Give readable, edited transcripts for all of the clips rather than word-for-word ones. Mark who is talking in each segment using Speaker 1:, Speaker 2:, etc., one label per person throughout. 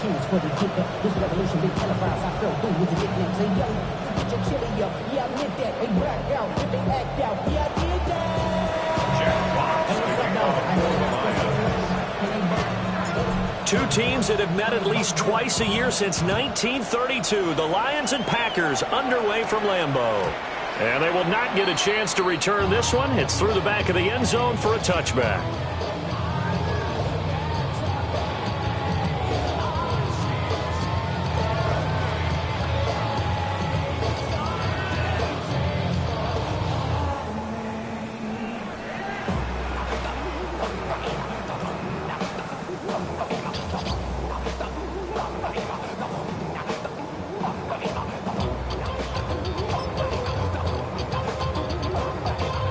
Speaker 1: choose for the get up. This revolution been televised. I fell through with the nicknames. Hey, yo, get your chili up. Yeah, I meant that. They black out. If they act out. Yeah, I did that.
Speaker 2: Two teams that have met at least twice a year since 1932. The Lions and Packers underway from Lambeau. And they will not get a chance to return this one. It's through the back of the end zone for a touchback.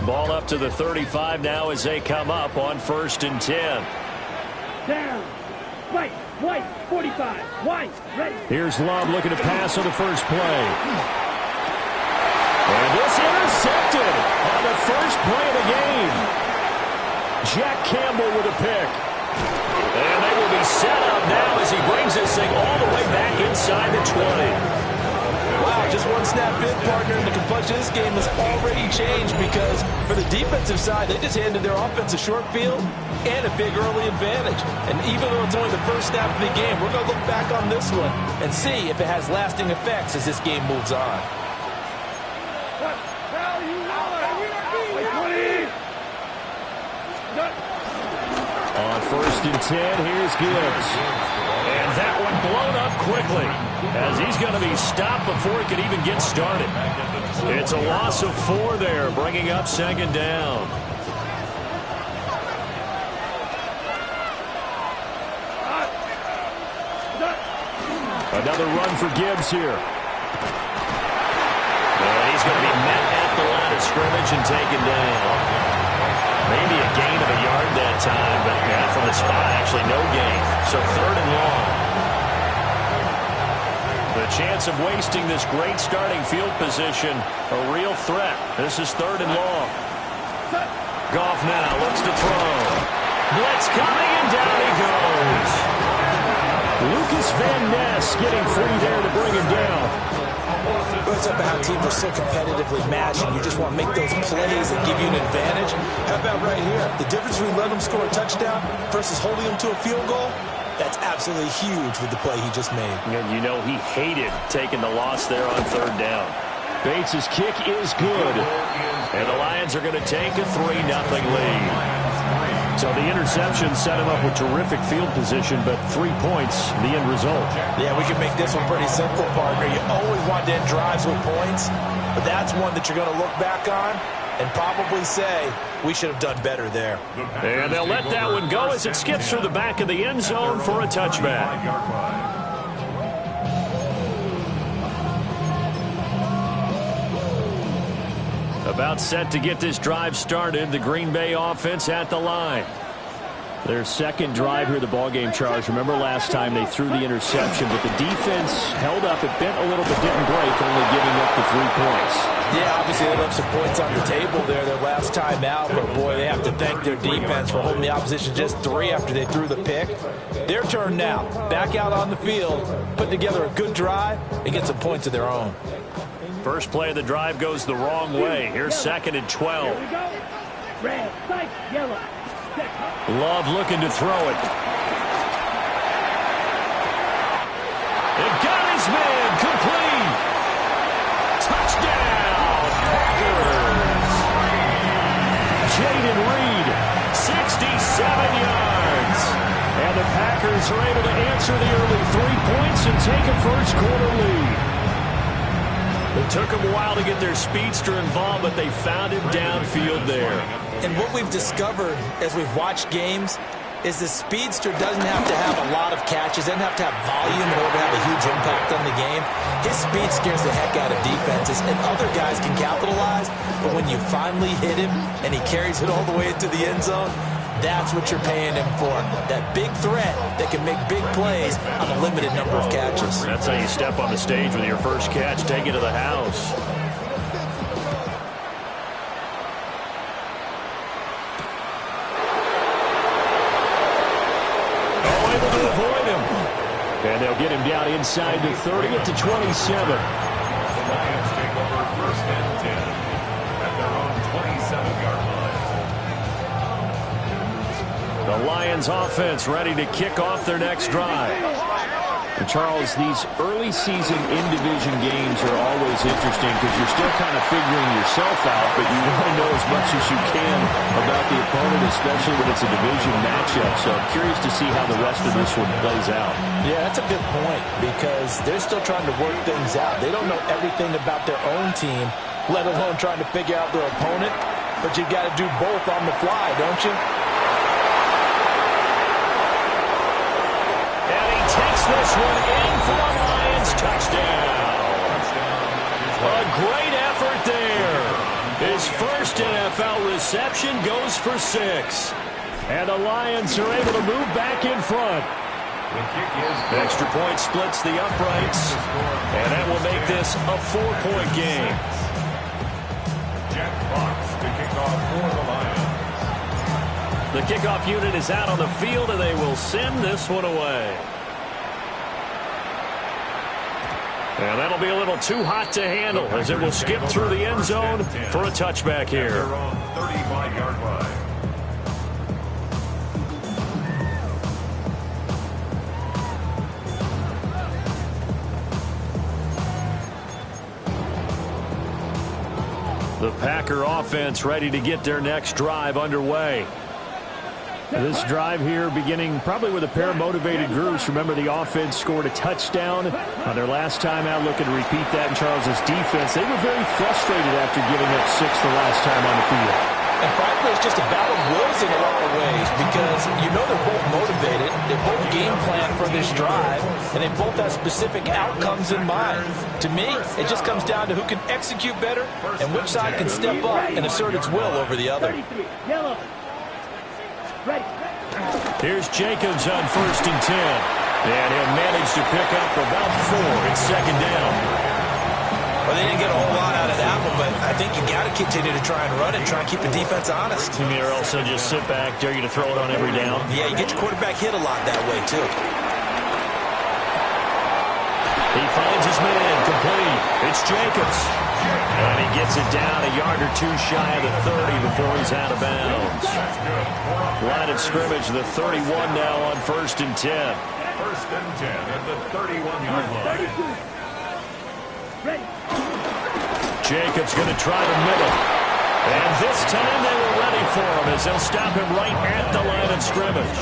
Speaker 2: Ball up to the 35 now as they come up on 1st and 10.
Speaker 3: Down. White, 45, White, ready.
Speaker 2: Here's Love looking to pass on the first play. And this intercepted on the first play of the game. Jack Campbell with a pick. And they will be set up now as he brings this thing all the way back inside the 20.
Speaker 4: Wow, just one snap in, partner, and the complexion of this game has already changed because for the defensive side, they just handed their offense a short field and a big early advantage. And even though it's only the first snap of the game, we're going to look back on this one and see if it has lasting effects as this game moves on.
Speaker 2: On 1st and 10, here's Gibbs. And that one blown up quickly as he's going to be stopped before he can even get started. It's a loss of 4 there, bringing up 2nd down. Another run for Gibbs here. And he's going to be met at the line of scrimmage and taken down. Maybe a gain of a yard that time, but from the spot, actually no gain. So 3rd and long. The chance of wasting this great starting field position, a real threat. This is 3rd and long. Goff now looks to throw. Blitz coming, and down he goes. Lucas Van Ness getting free there to bring him down.
Speaker 4: It's up to how teams are so competitively matched, and you just want to make those plays that give you an advantage. How about right here? The difference between letting them score a touchdown versus holding them to a field goal, that's absolutely huge with the play he just made.
Speaker 2: And you know he hated taking the loss there on 3rd down. Bates' kick is good. And the Lions are going to take a 3-0 lead. So the interception set him up with terrific field position, but 3 points, the end result.
Speaker 4: Yeah, we can make this one pretty simple, partner. You always want to end drives with points, but that's one that you're going to look back on and probably say, we should have done better there.
Speaker 2: And they'll let that one go as it skips through the back of the end zone for a touchback. About set to get this drive started. The Green Bay offense at the line. Their second drive here, the ballgame, Charles. Remember last time they threw the interception, but the defense held up. It bent a little, but didn't break, only giving up the 3 points.
Speaker 4: Yeah, obviously they left some points on the table there their last time out, but boy, they have to thank their defense for holding the opposition just 3 after they threw the pick. Their turn now. Back out on the field, put together a good drive, and get some points of their own.
Speaker 2: First play of the drive goes the wrong way. Here's 2nd and 12.
Speaker 3: Red, white, yellow.
Speaker 2: Love looking to throw it. It got his man complete. Touchdown, Packers. Jaden Reed, 67 yards. And the Packers are able to answer the early 3 points and take a first quarter lead. It took them a while to get their speedster involved, but they found him downfield there.
Speaker 4: And what we've discovered as we've watched games is the speedster doesn't have to have a lot of catches, doesn't have to have volume in order to have a huge impact on the game. His speed scares the heck out of defenses, and other guys can capitalize, but when you finally hit him and he carries it all the way into the end zone, that's what you're paying him for. That big threat that can make big plays on a limited number of catches.
Speaker 2: That's how you step on the stage with your first catch. Take it to the house. Oh, able to avoid him. And they'll get him down inside the 30 at the 27.
Speaker 5: The Lions take over 1st and 10 at their own 27-yard line.
Speaker 2: The Lions offense ready to kick off their next drive. And Charles, these early season in-division games are always interesting because you're still kind of figuring yourself out, but you want to know as much as you can about the opponent, especially when it's a division matchup. So I'm curious to see how the rest of this one plays out.
Speaker 4: Yeah, that's a good point because they're still trying to work things out. They don't know everything about their own team, let alone trying to figure out their opponent. But you got to do both on the fly, don't you?
Speaker 2: Takes this one in for the Lions. Touchdown. A great effort there. His first NFL reception goes for 6. And the Lions are able to move back in front. Extra point splits the uprights. And that will make this a 4-point game.
Speaker 5: Jack Fox to kick off for the Lions.
Speaker 2: The kickoff unit is out on the field, and they will send this one away. And that'll be a little too hot to handle as it will skip through the end zone for a touchback here.
Speaker 5: 35-yard line.
Speaker 2: The Packer offense ready to get their next drive underway. This drive here beginning probably with a pair of motivated groups. Remember, the offense scored a touchdown on their last time out, looking to repeat that in Charles's defense. They were very frustrated after giving up 6 the last time on the field.
Speaker 4: And frankly, it's just a battle of wills in a lot of ways because you know they're both motivated. They both game plan for this drive, and they both have specific outcomes in mind. To me, it just comes down to who can execute better and which side can step up and assert its will over the other.
Speaker 3: Yellow. Ready.
Speaker 2: Here's Jacobs on 1st and 10. And he'll manage to pick up about 4. It's 2nd down.
Speaker 4: Well, they didn't get a whole lot out of that one, but I think you got to continue to try and run it, try and keep the defense honest.
Speaker 2: Or also just sit back, dare you to throw it on every down.
Speaker 4: Yeah, you get your quarterback hit a lot that way, too.
Speaker 2: He finds his man, complete. It's Jacobs. And he gets it down a yard or 2 shy of the 30 before he's out of bounds. Line of scrimmage, the 31 now on 1st and 10.
Speaker 5: 1st and 10 at the 31-yard line.
Speaker 3: Ready.
Speaker 2: Jacobs going to try the middle. And this time they were ready for him as they'll stop him right at the line of scrimmage.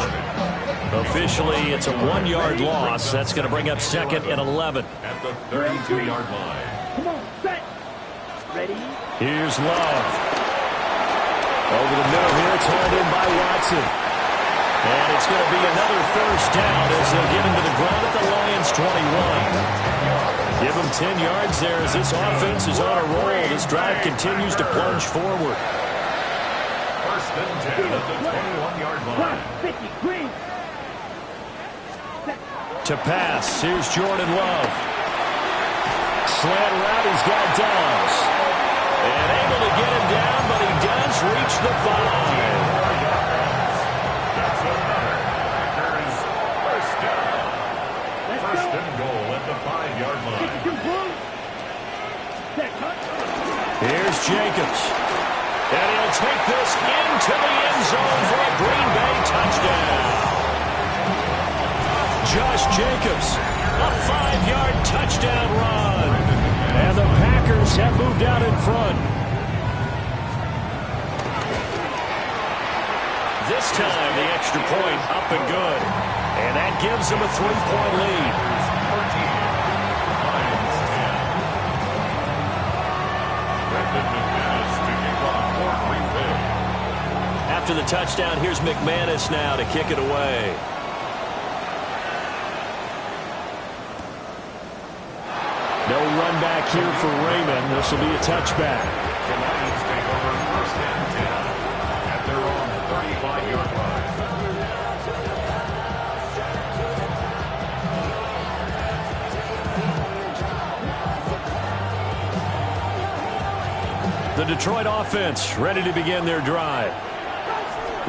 Speaker 2: Officially, it's a 1-yard loss. That's going to bring up 2nd and 11.
Speaker 5: At the 32-yard line.
Speaker 3: Come on, set. Ready.
Speaker 2: Here's Love. Over the middle here, it's hauled in by Watson. And it's going to be another 1st down as they'll get him to the ground at the Lions' 21. Give him 10 yards there as this offense is on a roll. This drive continues to plunge forward.
Speaker 5: 1st and 10 at the 21-yard line.
Speaker 3: 50, green.
Speaker 2: To pass, here's Jordan Love. Slant route, he's got Downs. And able to get him down, but he does reach the 5.
Speaker 5: That's another. Packers 1st down. 1st and goal at the 5-yard line.
Speaker 2: Here's Jacobs. And he'll take this into the end zone for a Green Bay touchdown. Josh Jacobs, a 5-yard touchdown run. And the Packers have moved out in front. This time, the extra point up and good. And that gives them a 3-point lead.
Speaker 5: 14.
Speaker 2: After the touchdown, here's McManus now to kick it away. No run back here for Raymond. This will be a touchback.
Speaker 5: The Lions take over 1st and 10 at their own 35-yard line.
Speaker 2: The Detroit offense ready to begin their drive.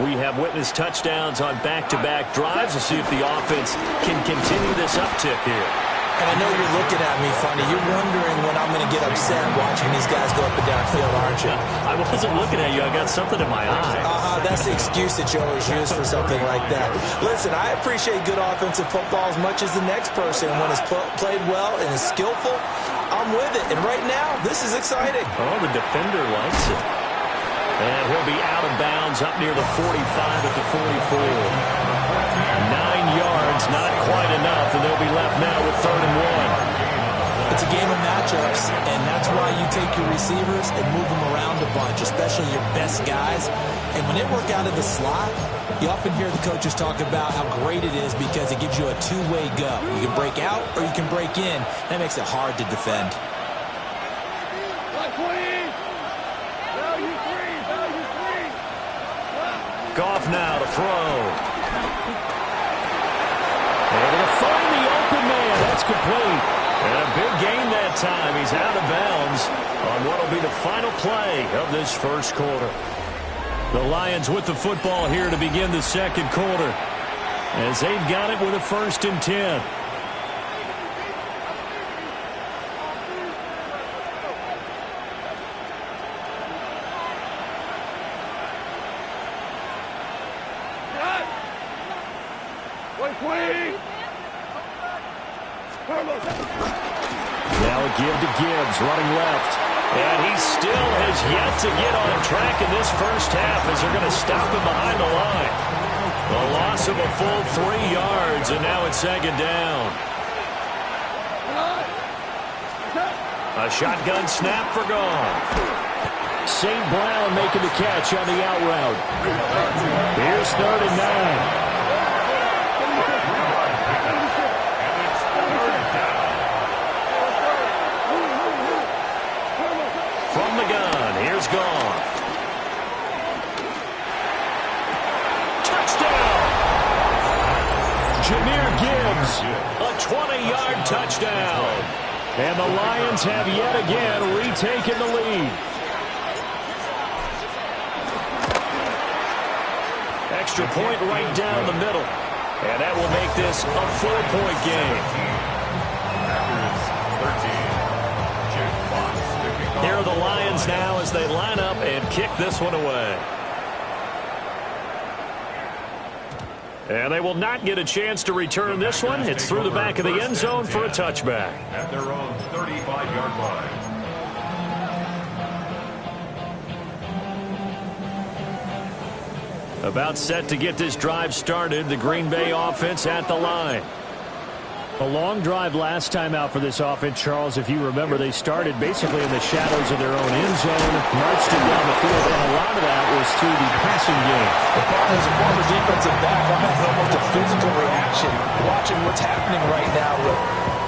Speaker 2: We have witnessed touchdowns on back-to-back drives. We'll see if the offense can continue this uptick here.
Speaker 4: And I know you're looking at me funny. You're wondering when I'm going to get upset watching these guys go up and down field, aren't you?
Speaker 2: I wasn't looking at you. I got something in my eye.
Speaker 4: That's the excuse that you always use for something like that. Listen, I appreciate good offensive football as much as the next person. When it's played well and is skillful, I'm with it. And right now, this is exciting.
Speaker 2: Oh, the defender likes it. And he'll be out of bounds up near the 45 at the 44. 9 yards, not quite enough, and they'll be left now with 3rd and 1.
Speaker 4: It's a game of matchups, and that's why you take your receivers and move them around a bunch, especially your best guys. And when they work out of the slot, you often hear the coaches talk about how great it is because it gives you a two-way go. You can break out or you can break in. That makes it hard to defend.
Speaker 2: Goff now to throw. Able to find the open man. That's complete. And a big gain that time. He's out of bounds on what will be the final play of this first quarter. The Lions with the football here to begin the second quarter, as they've got it with a 1st and 10. Now a give to Gibbs, running left. And he still has yet to get on track in this first half as they're going to stop him behind the line. A loss of a full 3 yards, and now it's 2nd down. A shotgun snap for Goff. St. Brown making the catch on the out route. Here's 3rd and 9. From the gun, here's Goff. Touchdown! Jahmyr Gibbs, a 20-yard touchdown. And the Lions have yet again retaken the lead. Extra point right down the middle. And that will make this a 4-point game. Here are the Lions now as they line up and kick this one away. And they will not get a chance to return this one. It's through the back of the end zone for a touchback.
Speaker 5: At their own 35-yard line.
Speaker 2: About set to get this drive started. The Green Bay offense at the line. A long drive last time out for this offense, Charles. If you remember, they started basically in the shadows of their own end zone, marched it down the field, and a lot of that was through the passing game.
Speaker 4: As a former defensive back, I'm having almost a physical reaction watching what's happening right now. But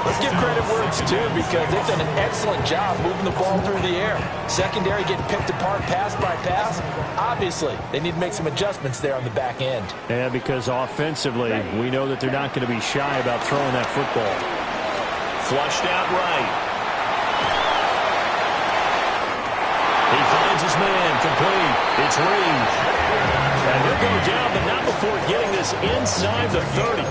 Speaker 4: let's give credit where it's due because they've done an excellent job moving the ball through the air. Secondary getting picked apart pass by pass. Obviously, they need to make some adjustments there on the back end.
Speaker 2: Yeah, because offensively, we know that they're not going to be shy about throwing that football. Flushed out right. He finds his man, complete. It's Reed. And he'll go down, but not before getting this inside the 30.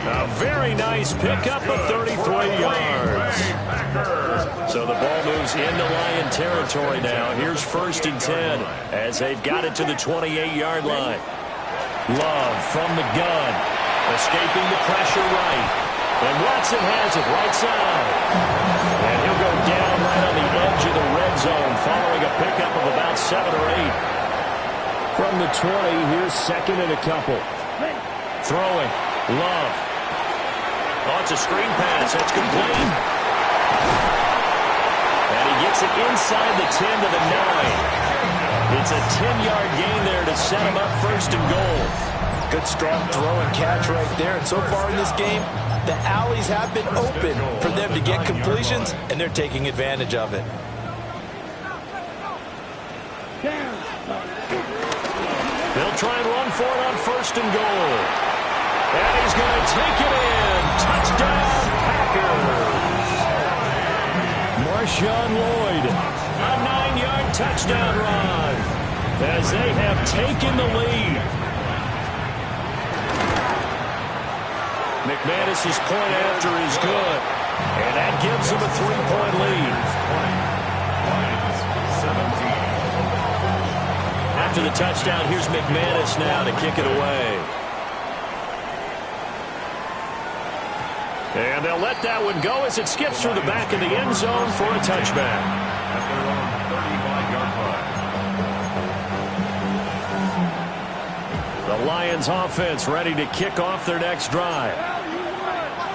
Speaker 2: A very nice pickup of 33 yards. So the ball moves into Lion territory now. Here's 1st and 10 as they've got it to the 28-yard line. Love from the gun. Escaping the pressure right. And Watson has it right side. And he'll go down right on the edge of the red zone following a pickup of about 7 or 8. From the 20, here's 2nd and a couple. Throwing. Love. Oh, it's a screen pass. That's complete. And he gets it inside the 10 to the 9. It's a 10-yard gain there to set him up 1st and goal.
Speaker 4: Good strong throw and catch right there. And so far in this game, the alleys have been open for them to get completions, and they're taking advantage of it.
Speaker 2: They'll try and run for it on 1st and goal. And he's going to take it in. Touchdown, Packers. Marshawn Lloyd, a 9-yard touchdown run. as they have taken the lead. McManus's point after is good, and that gives them a 3-point lead. After the touchdown, here's McManus now to kick it away. And they'll let that one go as it skips through the back of the end zone for a touchback.
Speaker 5: At their own 35-yard line.
Speaker 2: The Lions offense ready to kick off their next drive.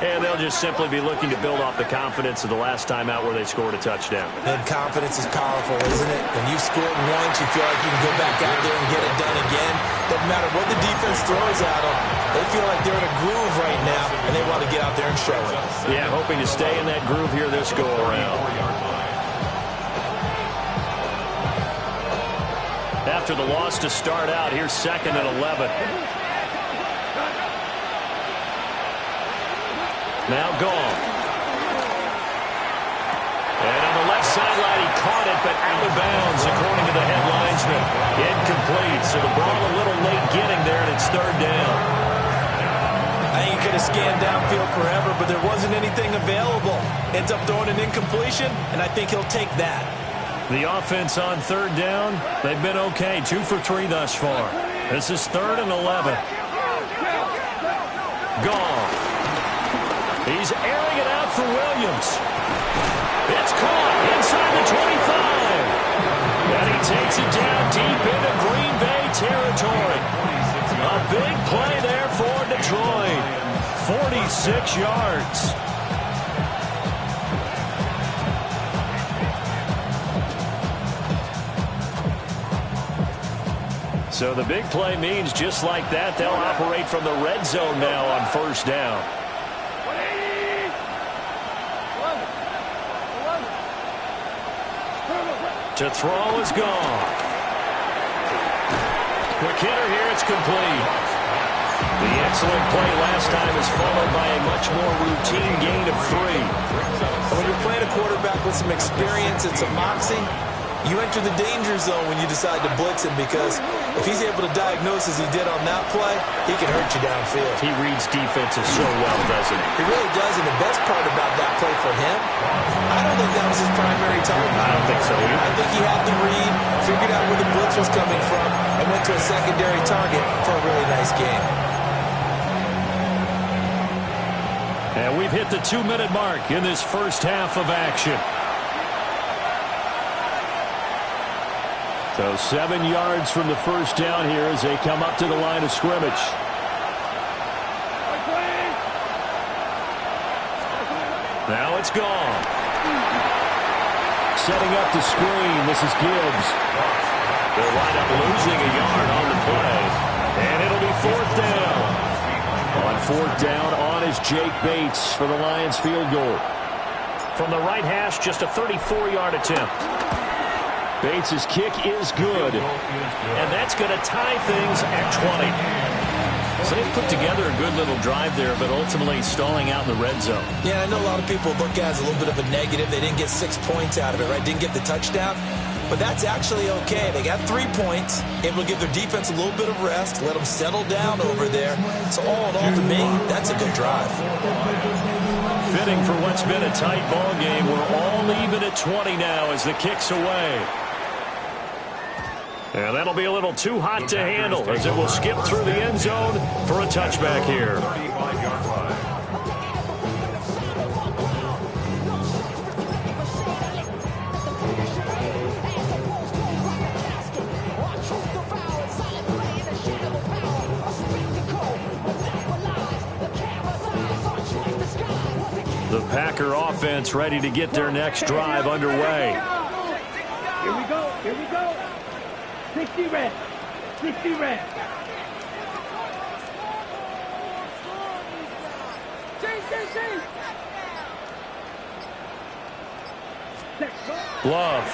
Speaker 2: And they'll just simply be looking to build off the confidence of the last time out where they scored a touchdown.
Speaker 4: And confidence is powerful, isn't it? When you've scored once, you feel like you can go back out there and get it done again. Doesn't matter what the defense throws at them. They feel like they're in a groove right now, and they want to get out there and show it.
Speaker 2: Yeah, hoping to stay in that groove here this go-around. After the loss to start out, here's 2nd and 11. Now Goff. And on the left sideline, he caught it, but out of bounds, according to the head linesman. Incomplete, so the ball a little late getting there, and it's 3rd down.
Speaker 4: I think he could have scanned downfield forever, but there wasn't anything available. Ends up throwing an incompletion, and I think he'll take that.
Speaker 2: The offense on 3rd down, they've been okay. 2 for 3 thus far. This is 3rd and 11. Goff. He's airing it out for Williams. It's caught inside the 25. And he takes it down deep into Green Bay territory. A big play there for Detroit. 46 yards. So the big play means just like that, they'll operate from the red zone now on 1st down. To throw is gone. Quick hitter here, it's complete. The excellent play last time is followed by a much more routine gain of 3.
Speaker 4: When you're playing a quarterback with some experience and some moxie, you enter the danger zone when you decide to blitz him, because if he's able to diagnose as he did on that play, he can hurt you downfield.
Speaker 2: He reads defenses so well, doesn't he?
Speaker 4: He really does, and the best part about that play for him, I don't think that was his primary target.
Speaker 2: I don't think so either.
Speaker 4: I think he had the read, figured out where the blitz was coming from, and went to a secondary target for a really nice game.
Speaker 2: And we've hit the 2-minute mark in this first half of action. So 7 yards from the first down here as they come up to the line of scrimmage. Now it's gone. Setting up the screen. This is Gibbs. They'll wind up losing a yard on the play. And it'll be 4th down. On 4th down, on is Jake Bates for the Lions field goal. From the right hash, just a 34-yard attempt. Bates' kick is good. And that's going to tie things at 20. So they've put together a good little drive there, but ultimately stalling out in the red zone.
Speaker 4: Yeah, I know a lot of people look at it as a little bit of a negative. They didn't get 6 points out of it, right? Didn't get the touchdown. But that's actually okay. They got 3 points, able to give their defense a little bit of rest, let them settle down over there. So all in all, to me, that's a good drive.
Speaker 2: Fitting for what's been a tight ball game. We're all even at 20 now as the kick's away. And that'll be a little too hot to handle as it will skip through the end zone for a touchback here.
Speaker 5: 35-yard line.
Speaker 2: The Packer offense ready to get their next drive underway.
Speaker 3: Here we go. Here we go. 60 red. 60 red.
Speaker 2: Love.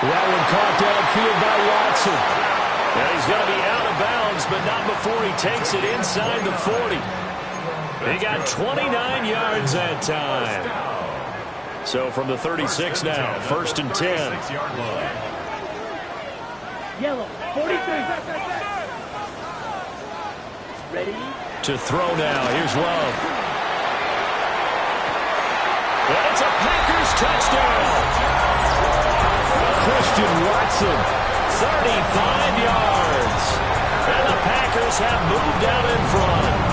Speaker 2: That one caught downfield by Watson. Now he's going to be out of bounds, but not before he takes it inside the 40. He got 29 yards that time. So from the 36 now, 1st and 10.
Speaker 3: Yellow, 43. Ready?
Speaker 2: To throw now. Here's Love. And it's a Packers touchdown. Christian Watson, 35 yards. And the Packers have moved out in front.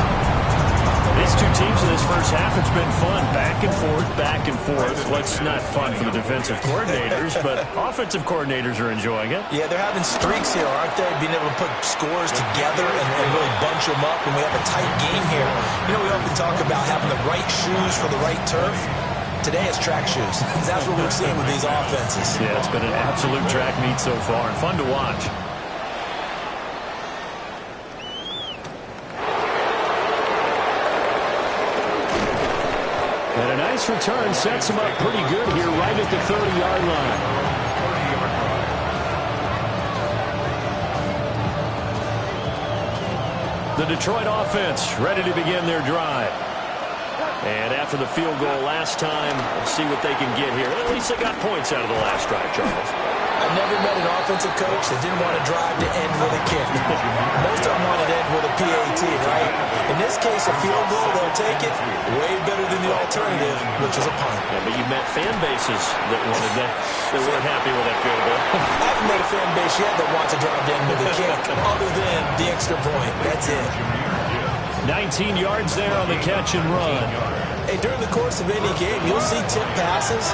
Speaker 2: These two teams in this first half, it's been fun. Back and forth, back and forth. Well, it's not fun for the defensive coordinators, but offensive coordinators are enjoying it.
Speaker 4: Yeah, they're having streaks here, aren't they? Being able to put scores together and really bunch them up, and we have a tight game here. You know, we often talk about having the right shoes for the right turf. Today it's track shoes. That's what we've seen with these offenses.
Speaker 2: Yeah, it's been an absolute track meet so far, and fun to watch. And a nice return sets him up pretty good here right at the 30-yard line. The Detroit offense ready to begin their drive. And after the field goal last time, let's see what they can get here. At least they got points out of the last drive, Charles.
Speaker 4: I've never met an offensive coach that didn't want to drive to end with a kick. Most of them want to end with a PAT, right? In this case, a field goal, they'll take it way better than the alternative, which is a punt.
Speaker 2: Yeah, but you met fan bases that wanted that, that weren't happy with that field goal.
Speaker 4: I haven't met a fan base yet that wants to drive to end with a kick, other than the extra point. That's it.
Speaker 2: 19 yards there on the catch and run.
Speaker 4: Hey, during the course of any game, you'll see tip passes,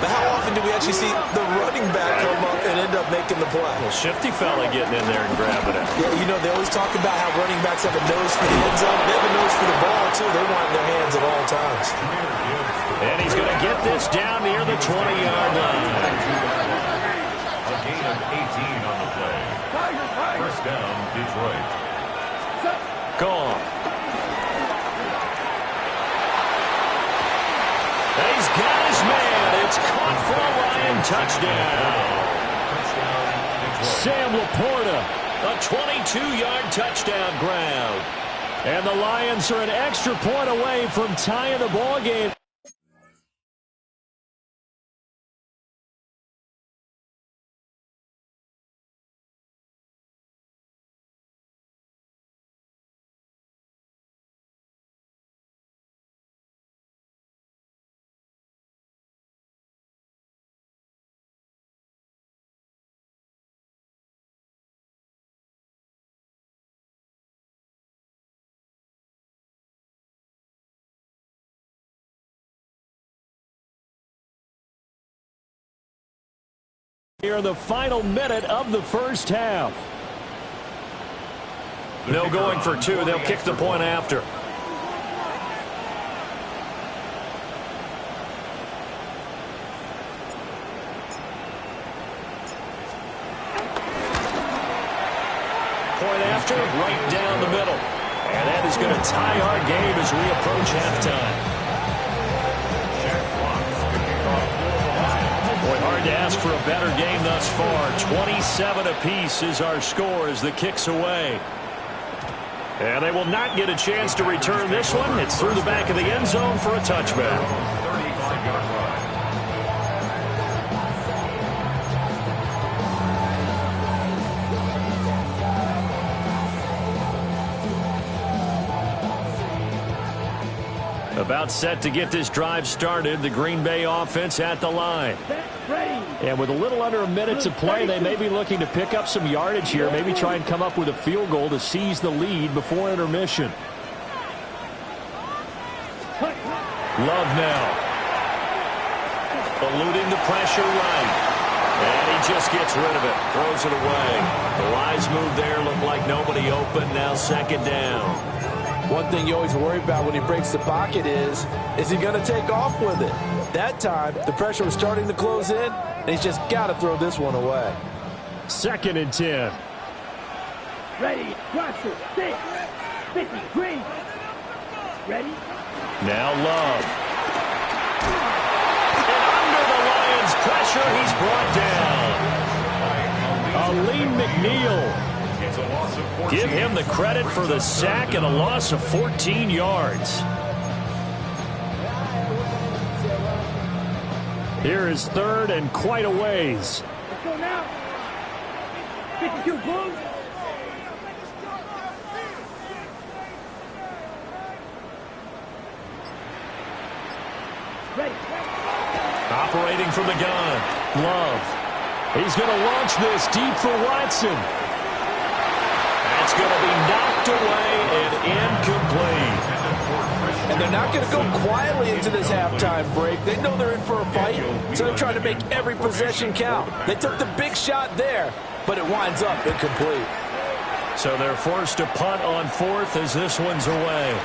Speaker 4: but how often do we actually see the running back come up and end up making the play?
Speaker 2: Well, shifty fella getting in there and grabbing it.
Speaker 4: Yeah, you know, they always talk about how running backs have a nose for the end zone. They have a nose for the ball, too. They want it in their hands at all times.
Speaker 2: And he's going to get this down near the 20-yard line.
Speaker 5: A gain of 18 on the play. First down, Detroit.
Speaker 2: Gone. And he's got his man. It's caught for a Lion touchdown. Sam Laporta, a 22-yard touchdown grab. And the Lions are an extra point away from tying the ball game. Here in the final minute of the first half. No going for two. They'll kick the point after. Point after, right down the middle. And that is going to tie our game as we approach halftime. Boy, hard to ask for a better game thus far. 27 apiece is our score as the kick's away. And they will not get a chance to return this one. It's through the back of the end zone for a touchback.
Speaker 5: 35-yard line.
Speaker 2: About set to get this drive started. The Green Bay offense at the line. And with a little under a minute to play, they may be looking to pick up some yardage here. Maybe try and come up with a field goal to seize the lead before intermission. Love now. Eluding the pressure right. And he just gets rid of it. Throws it away. The wise move there. Looked like nobody open. Now second down.
Speaker 4: One thing you always worry about when he breaks the pocket is he going to take off with it? That time, the pressure was starting to close in, and he's just got to throw this one away.
Speaker 2: 2nd and 10.
Speaker 3: Ready, Russell, 6, 50, green. Ready?
Speaker 2: Now Love. And under the Lions' pressure, he's brought down. Aleem McNeil. Give him the credit for the sack and a loss of 14 yards. Here is third and quite a ways.
Speaker 3: Let's go now. 52, boom. Ready.
Speaker 2: Operating from the gun. Love. He's going to launch this deep for Watson. That's going to be knocked away and incomplete.
Speaker 4: And they're not going to go quietly into this halftime break. They know they're in for a fight, so they're trying to make every possession count. They took the big shot there, but it winds up incomplete.
Speaker 2: So they're forced to punt on fourth as this one's away.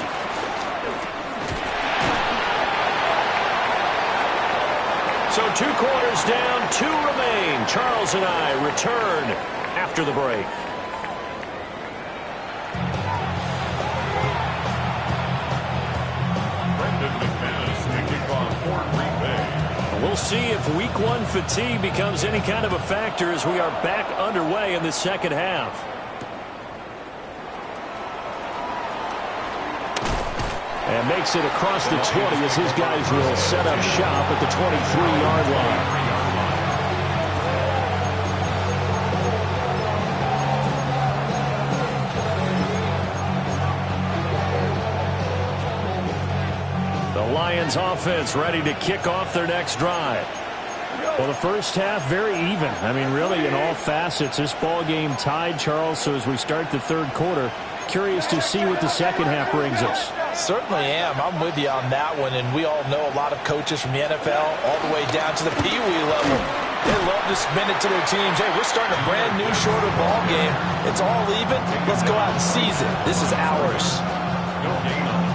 Speaker 2: So 2 quarters down, 2 remain. Charles and I return after the break. We'll see if week 1 fatigue becomes any kind of a factor as we are back underway in the second half. And makes it across the 20 as his guys will set up shop at the 23-yard line. Lions offense ready to kick off their next drive. Well, the first half very even. I mean, really in all facets, this ball game tied, Charles. So as we start the third quarter, curious to see what the second half brings us.
Speaker 4: Certainly am. I'm with you on that one. And we all know a lot of coaches from the NFL all the way down to the Pee Wee level. They love to spin it to their teams. Hey, we're starting a brand new shorter ball game. It's all even. Let's go out and seize it. This is ours.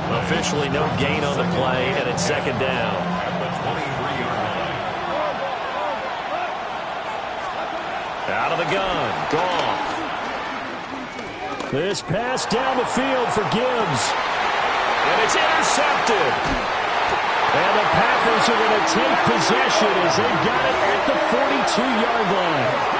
Speaker 2: Officially no gain on the play, and it's second down. Out of the gun, Goff. This pass down the field for Gibbs. And it's intercepted. And the Packers are going to take possession as they've got it at the 42-yard line.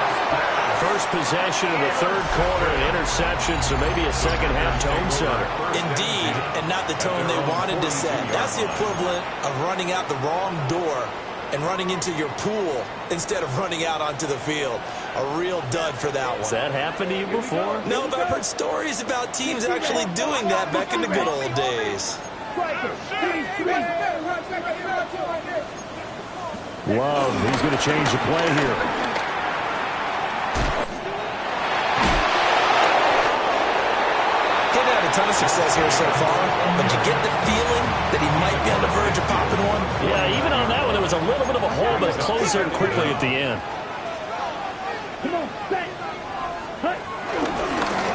Speaker 2: First possession of the third quarter, an interception, so maybe a second-half tone setter.
Speaker 4: Indeed, and not the tone they wanted to set. That's the equivalent of running out the wrong door and running into your pool instead of running out onto the field. A real dud for that one.
Speaker 2: Has that happened to you before?
Speaker 4: No, but I've heard stories about teams actually doing that back in the good old days.
Speaker 2: Love, he's going to change the play here.
Speaker 4: A ton of success here so far, but you get the feeling that he might be on the verge of popping one.
Speaker 2: Yeah, even on that one, there was a little bit of a hole, but it closed there quickly at the end.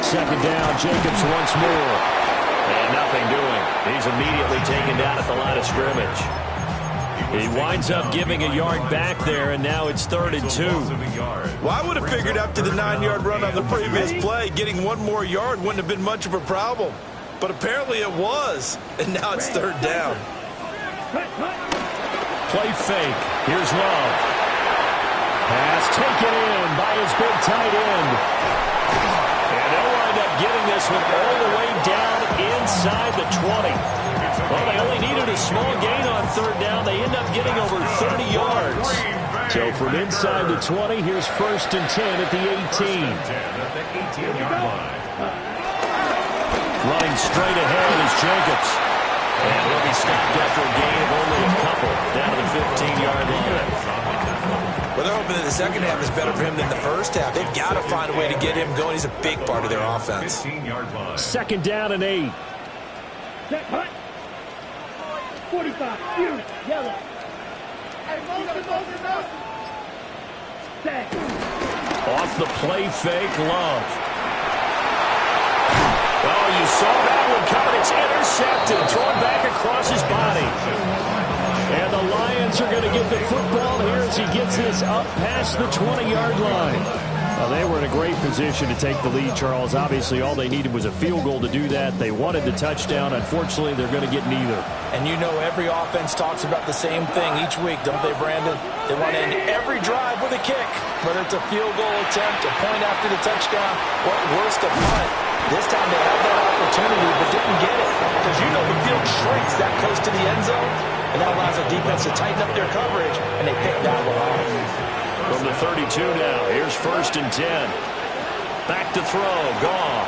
Speaker 2: Second down, Jacobs once more. And nothing doing. He's immediately taken down at the line of scrimmage. He winds up giving a yard back there, and now it's 3rd and 2.
Speaker 4: Well, I would have figured after the 9-yard run on the previous play, getting one more yard wouldn't have been much of a problem. But apparently it was, and now it's 3rd down.
Speaker 2: Play fake. Here's Love. Pass taken in by his big tight end. And they'll wind up getting this one all the way down inside the 20. Well, they only needed a small gain on 3rd down. They end up getting over 30 yards. So from inside the 20, here's 1st and 10 at the 18. Running straight ahead is Jacobs. And he'll be stopped after a gain of only a couple down to the 15-yard line.
Speaker 4: Well, they're hoping that the second half is better for him than the first half. They've got to find a way to get him going. He's a big part of their offense.
Speaker 2: 2nd down and 8.
Speaker 3: Set, hut. 45, unit, yellow. Set.
Speaker 2: Off the play fake, Love. Oh, you saw that one coming. It's intercepted, thrown back across his body. And the Lions are going to get the football here as he gets this up past the 20-yard line. Well, they were in a great position to take the lead, Charles. Obviously, all they needed was a field goal to do that. They wanted the touchdown. Unfortunately, they're going to get neither.
Speaker 4: And you know every offense talks about the same thing each week, don't they, Brandon? They want to end every drive with a kick, whether it's a field goal attempt, a point after the touchdown, or at worst, a punt. This time they had that opportunity but didn't get it because you know the field shrinks that close to the end zone. and that allows the defense to tighten up their coverage, and they pick that one off.
Speaker 2: From the 32 now, here's 1st and 10. Back to throw, Goff.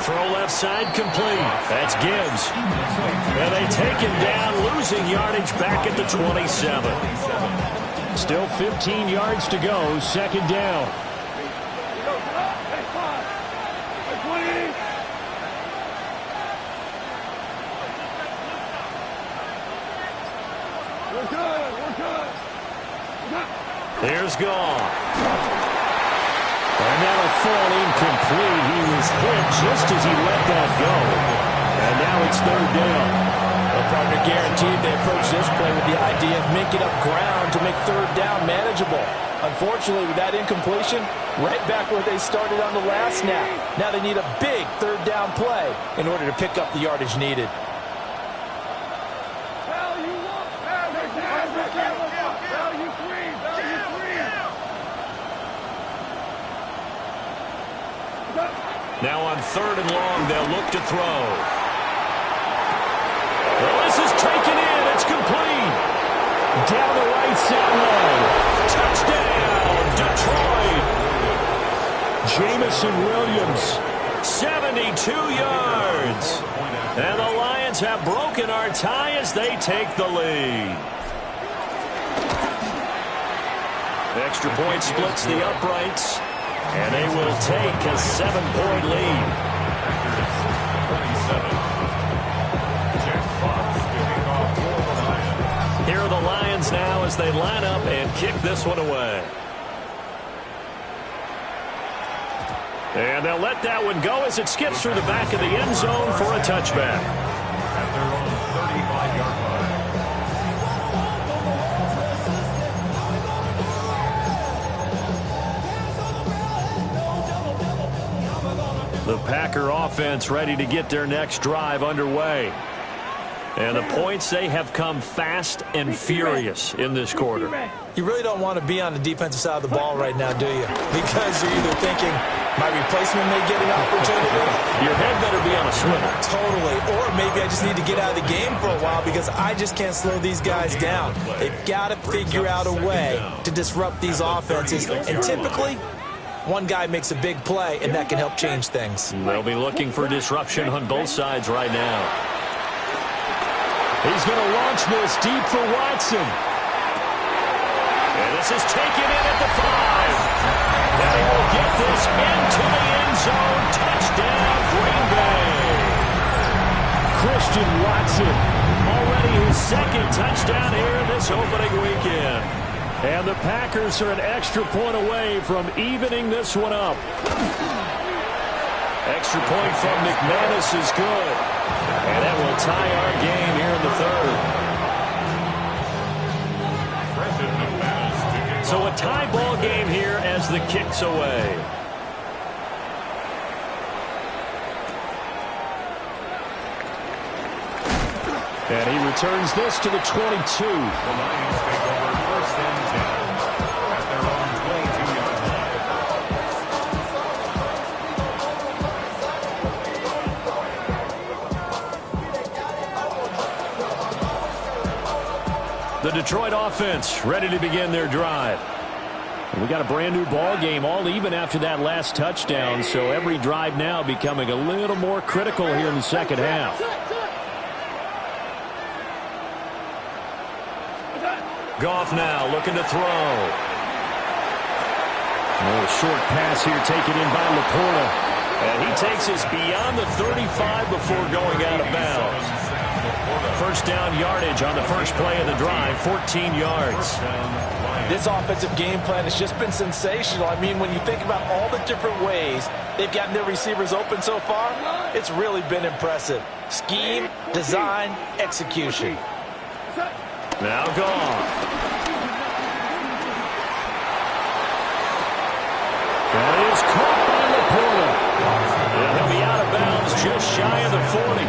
Speaker 2: Throw left side complete. That's Gibbs. And they take him down, losing yardage back at the 27. Still 15 yards to go, 2nd down. Here's Goff. And that'll fall incomplete. He was hit just as he let that go. And now it's 3rd down.
Speaker 4: The partner guaranteed they approach this play with the idea of making up ground to make 3rd down manageable. Unfortunately, with that incompletion, right back where they started on the last snap. Now they need a big 3rd down play in order to pick up the yardage needed.
Speaker 2: Now on 3rd and long, they'll look to throw. Well, this is taken in. It's complete. Down the right sideline. Touchdown, Detroit. Jamison Williams, 72 yards. And the Lions have broken our tie as they take the lead. Extra point splits the uprights. And they will take a 7-point lead. Here are the Lions now as they line up and kick this one away. And they'll let that one go as it skips through the back of the end zone for a touchback.
Speaker 5: At their own 35-yard line.
Speaker 2: The Packer offense ready to get their next drive underway. And the points, they have come fast and furious in this quarter.
Speaker 4: You really don't want to be on the defensive side of the ball right now, do you? Because you're either thinking, my replacement may get an opportunity.
Speaker 2: Your head better be on a swivel.
Speaker 4: Totally. Or maybe I just need to get out of the game for a while because I just can't slow these guys down. They've got to figure out a way to disrupt these offenses. And typically, one guy makes a big play, and that can help change things.
Speaker 2: They'll be looking for disruption on both sides right now. He's going to launch this deep for Watson. And this is taken in at the 5. And he will get this into the end zone. Touchdown, Green Bay. Christian Watson, already his 2nd touchdown here this opening weekend. And the Packers are an extra point away from evening this one up. Extra point from McManus is good. And that will tie our game here in the 3rd. So a tie ball game here as the kick's away. And he returns this to the 22.
Speaker 5: The Lions take over 1st and 10 at their own 22-yard
Speaker 2: line. The Detroit offense ready to begin their drive. We got a brand new ball game, all even after that last touchdown, so every drive now becoming a little more critical here in the 2nd half. Goff now looking to throw. A little short pass here taken in by Laporta. And he takes us beyond the 35 before going out of bounds. 1st down yardage on the first play of the drive, 14 yards.
Speaker 4: This offensive game plan has just been sensational. I mean, when you think about all the different ways they've gotten their receivers open so far, it's really been impressive. Scheme, design, execution.
Speaker 2: Now Goff. That is caught by Laporta. And he'll be out of bounds just shy of the 40.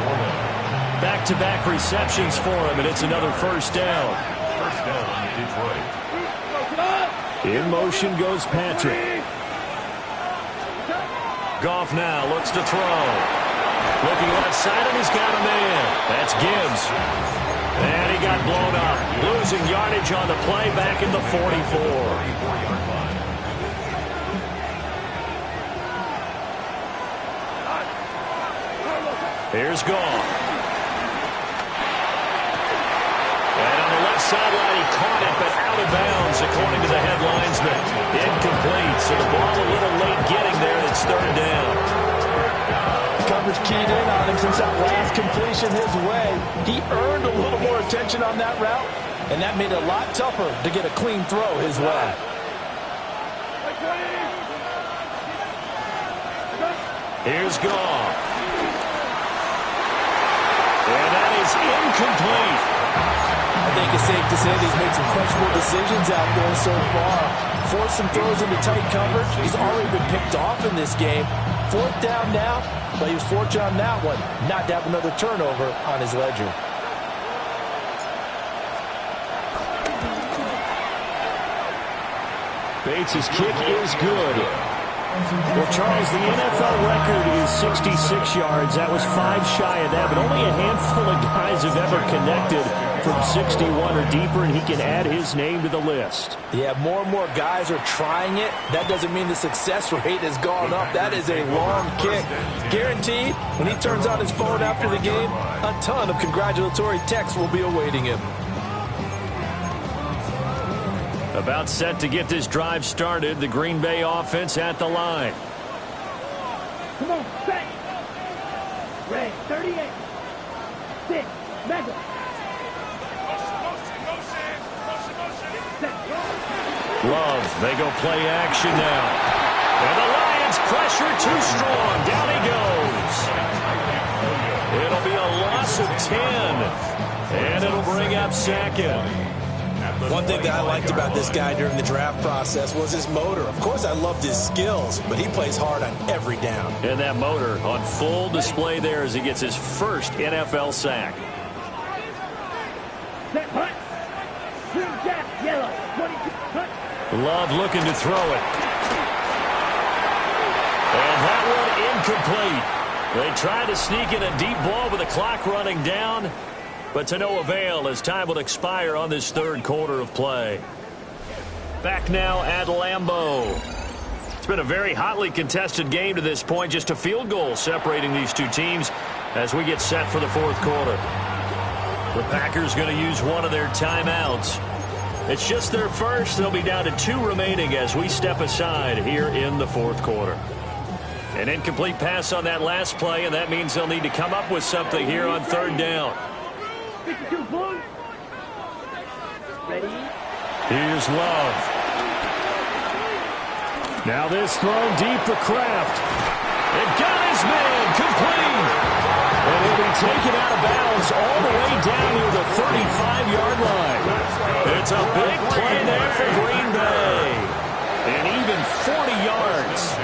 Speaker 2: Back-to-back receptions for him, and it's another 1st down.
Speaker 5: 1st down, Detroit.
Speaker 2: In motion goes Patrick. Goff now looks to throw. Looking left side, and he's got a man. That's Gibbs. And he got blown up. Losing yardage on the play back in the 44. Here's Goff. And on the left sideline, he caught it, but out of bounds, according to the head linesman. Incomplete, so the ball a little late getting there. It's third down.
Speaker 6: Coverage keyed in on him since that last completion his way. He earned a little more attention on that route, and that made it a lot tougher to get a clean throw his way.
Speaker 2: Here's Goff. And that is incomplete.
Speaker 6: I think it's safe to say that he's made some questionable decisions out there so far. Forced some throws into tight coverage. He's already been picked off in this game. Fourth down now, but he was fortunate on that one not to have another turnover on his ledger.
Speaker 2: Bates' kick is good. Well, Charles, the NFL record is 66 yards. That was 5 shy of that, but only a handful of guys have ever connected from 61 or deeper, and he can add his name to the list.
Speaker 6: Yeah, more and more guys are trying it. That doesn't mean the success rate has gone up. That is a long kick. Guaranteed, when he turns on his phone after the game, a ton of congratulatory texts will be awaiting him.
Speaker 2: About set to get this drive started. The Green Bay offense at the line.
Speaker 3: Come on, set. Red, 38. 6, Madden.
Speaker 2: Love, they go play action now. And the Lions pressure too strong. Down he goes. It'll be a loss of 10. And it'll bring up second.
Speaker 4: One thing that I liked about this guy during the draft process was his motor. Of course, I loved his skills, but he plays hard on every down.
Speaker 2: And that motor on full display there as he gets his first NFL sack.
Speaker 3: Set, hut. Green jack, yellow. 22, hut.
Speaker 2: Love looking to throw it. And that one incomplete. They tried to sneak in a deep ball with the clock running down, but to no avail as time will expire on this third quarter of play. Back now at Lambeau. It's been a very hotly contested game to this point. Just a field goal separating these two teams as we get set for the fourth quarter. The Packers going to use one of their timeouts. It's just their first. They'll be down to 2 remaining as we step aside here in the fourth quarter. An incomplete pass on that last play, and that means they'll need to come up with something here on third down.
Speaker 3: 52 Blues. Ready?
Speaker 2: Here's Love. Now this thrown deep for Kraft. It got his man complete. And he'll be taken out of bounds all the way down near the 35-yard line. It's a big play there for Green Bay. And even 40 yards.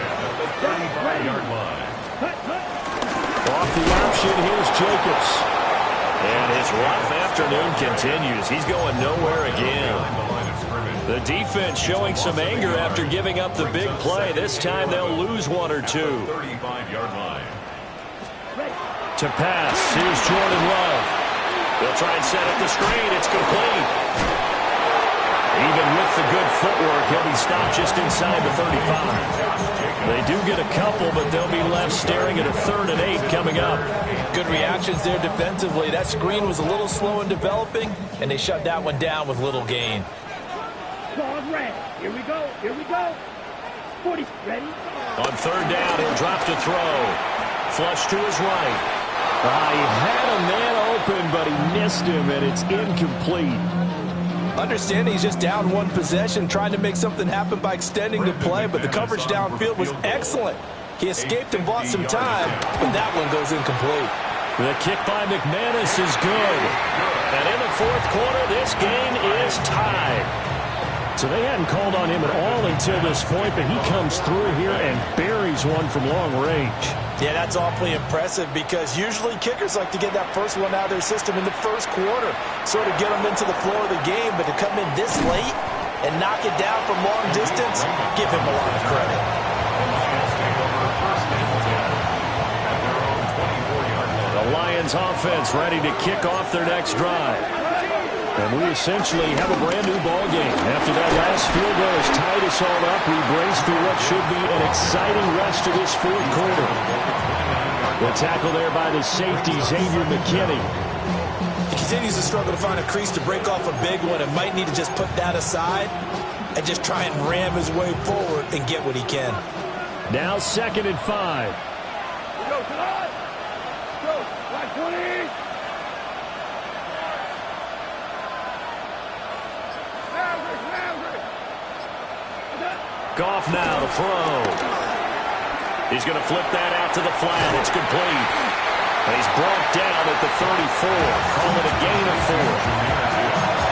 Speaker 2: Off the option, here's Jacobs. And his rough afternoon continues. He's going nowhere again. The defense showing some anger after giving up the big play. This time they'll lose 1 or 2.
Speaker 5: 35-yard line.
Speaker 2: To pass, here's Jordan Love. They'll try and set up the screen. It's complete. Even with the good footwork, he'll be stopped just inside the 35. They do get a couple, but they'll be left staring at a 3rd and 8 coming up.
Speaker 6: Good reactions there defensively. That screen was a little slow in developing, and they shut that one down with little gain.
Speaker 3: Dog red. Here we go. Here we go. 40. Ready?
Speaker 2: On third down, he'll drop to throw. Flush to his right. He had a man open, but he missed him, and it's incomplete.
Speaker 6: Understanding he's just down 1 possession, trying to make something happen by extending the play, but the coverage downfield was excellent. He escaped and bought some time, but that one goes incomplete.
Speaker 2: The kick by McManus is good. And in the fourth quarter, this game is tied. So they hadn't called on him at all until this point, but he comes through here and buries one from long range.
Speaker 6: Yeah, that's awfully impressive because usually kickers like to get that first one out of their system in the first quarter, sort of get them into the flow of the game, but to come in this late and knock it down from long distance, give him a lot of credit.
Speaker 2: The Lions offense ready to kick off their next drive. And we essentially have a brand new ball game. After that last field goal has tied us all up, we brace through what should be an exciting rest of this fourth quarter. The tackle there by the safety, Xavier McKinney.
Speaker 6: He continues to struggle to find a crease to break off a big one and might need to just put that aside and just try and ram his way forward and get what he can.
Speaker 2: Now 2nd and 5.
Speaker 3: Go, Todd! Go, right 20!
Speaker 2: Goff now to throw. He's going to flip that out to the flat. It's complete. He's brought down at the 34. Call it a gain of 4.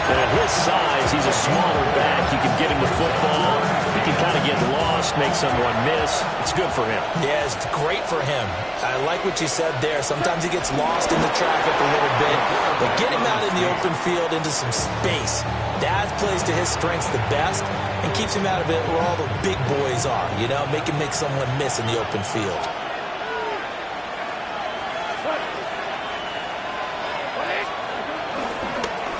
Speaker 2: And at his size, he's a smaller back. You can get him the football. He can kind of get lost, make someone miss. It's good for him.
Speaker 6: Yeah, it's great for him. I like what you said there. Sometimes he gets lost in the traffic a little bit. But get him out in the open field into some space. That plays to his strengths the best and keeps him out of it where all the big boys are. You know, make him make someone miss in the open field.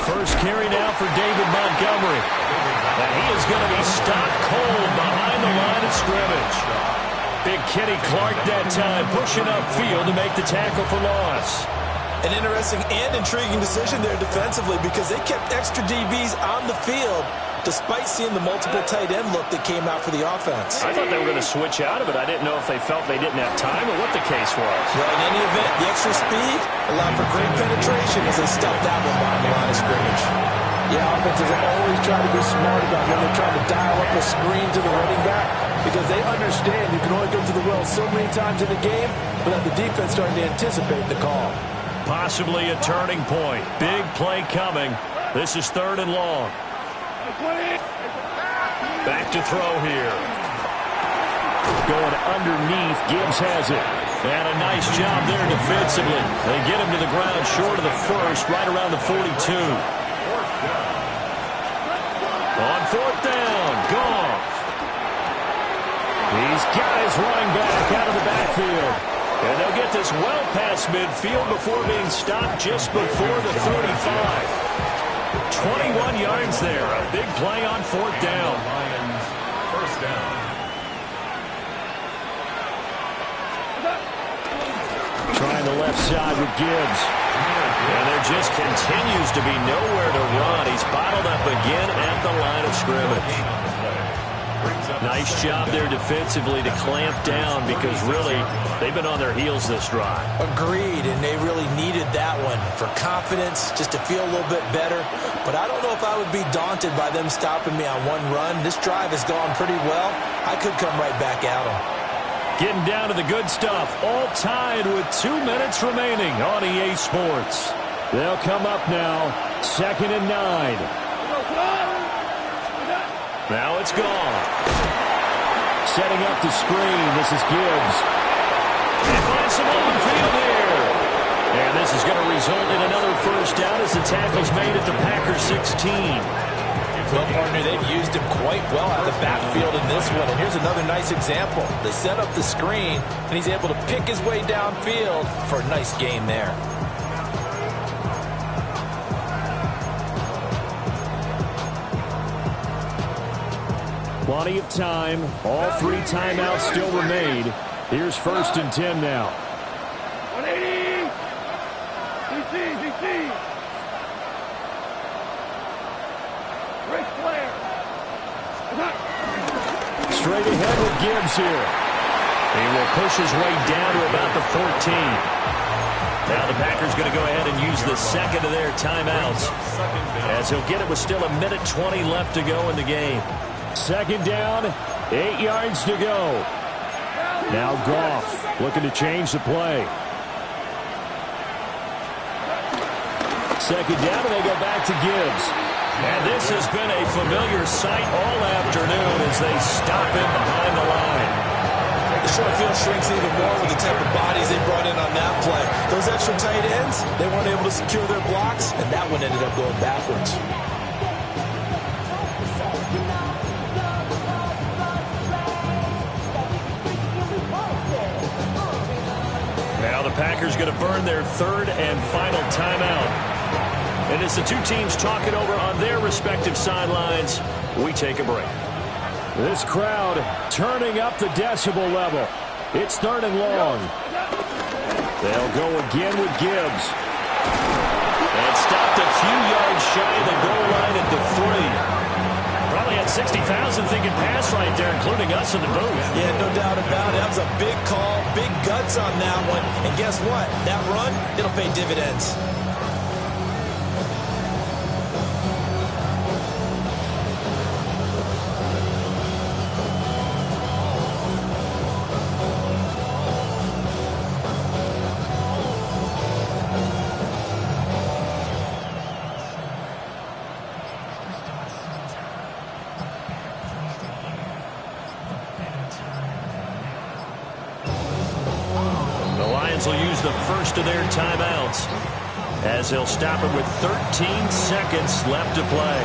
Speaker 2: First carry now for David Montgomery. And he is going to be stopped cold behind the line of scrimmage. Big Kenny Clark that time pushing upfield to make the tackle for loss.
Speaker 6: An interesting and intriguing decision there defensively because they kept extra DBs on the field despite seeing the multiple tight end look that came out for the offense.
Speaker 2: I thought they were going to switch out of it. I didn't know if they felt they didn't have time or what the case was.
Speaker 6: Well, in any event, the extra speed allowed for great penetration as they stuffed that one behind the line of scrimmage. Yeah, offenses are always trying to be smart about when they're trying to dial up a screen to the running back because they understand you can only go to the well so many times in the game without the defense starting to anticipate the call.
Speaker 2: Possibly a turning point. Big play coming. This is 3rd and long. Back to throw here. Going underneath. Gibbs has it. And a nice job there defensively. They get him to the ground short of the first, right around the 42. On 4th down, Goff. He's got his running back out of the backfield. And they'll get this well past midfield before being stopped just before the 35. 21 yards there. A big play on 4th down.
Speaker 5: Lions, first down.
Speaker 2: Trying the left side with Gibbs. And there just continues to be nowhere to run. He's bottled up again at the line of scrimmage. Nice job there defensively to clamp down because really they've been on their heels this drive.
Speaker 6: Agreed, and they really needed that one for confidence, just to feel a little bit better. But I don't know if I would be daunted by them stopping me on one run. This drive has gone pretty well. I could come right back at them.
Speaker 2: Getting down to the good stuff. All tied with 2 minutes remaining on EA Sports. They'll come up now. 2nd and 9. Now it's gone. Setting up the screen. This is Gibbs. He finds some open field here. And this is going to result in another first down as the tackle's made at the Packers 16.
Speaker 6: Well, partner, they've used him quite well out of the backfield in this one. And here's another nice example. They set up the screen, and he's able to pick his way downfield for a nice gain there.
Speaker 2: Plenty of time. All 3 timeouts still remain. Here's 1st and 10 now.
Speaker 3: 180! DC! Ric Flair!
Speaker 2: Straight ahead with Gibbs here. He will push his way down to about the 14. Now the Packers going to go ahead and use the second of their timeouts as he'll get it with still 1:20 left to go in the game. 2nd down, 8 yards to go. Now Goff looking to change the play. 2nd down, and they go back to Gibbs. And this has been a familiar sight all afternoon as they stop him behind the line.
Speaker 6: The short field shrinks even more with the type of bodies they brought in on that play. Those extra tight ends, they weren't able to secure their blocks, and that one ended up going backwards.
Speaker 2: Now the Packers going to burn their 3rd and final timeout. And as the two teams talk it over on their respective sidelines, we take a break. This crowd turning up the decibel level. It's 3rd and long. They'll go again with Gibbs.
Speaker 6: And stopped a few yards shy of the goal line at the 3.
Speaker 2: Probably had 60,000 thinking pass right there, including us in the booth.
Speaker 6: Yeah, no doubt about it. That was a big call, big guts on that one. And guess what? That run, it'll pay dividends.
Speaker 2: Will use the first of their timeouts as they'll stop it with 13 seconds left to play.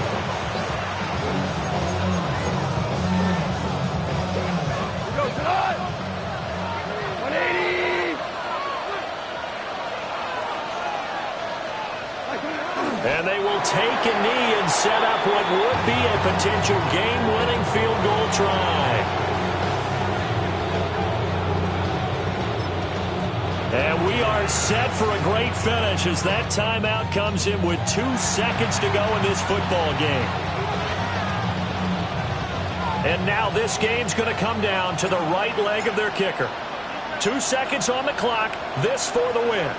Speaker 3: Go, John! 180!
Speaker 2: And they will take a knee and set up what would be a potential game-winning field goal try. And we are set for a great finish as that timeout comes in with 2 seconds to go in this football game. And now this game's going to come down to the right leg of their kicker. 2 seconds on the clock, this for the win.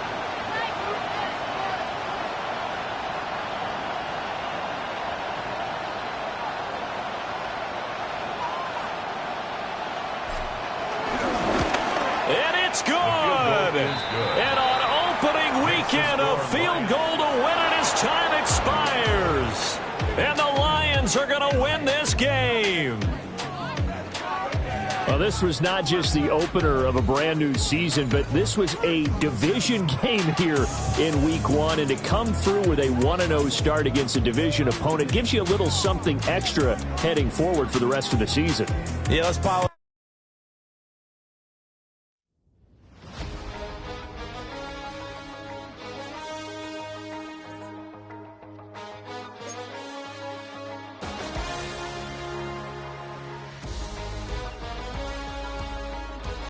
Speaker 2: And it's good. And on opening weekend, a field goal to win it as time expires. And the Lions are going to win this game. Well, this was not just the opener of a brand new season, but this was a division game here in week 1. And to come through with a 1-0 start against a division opponent gives you a little something extra heading forward for the rest of the season.
Speaker 6: Yeah, let's pile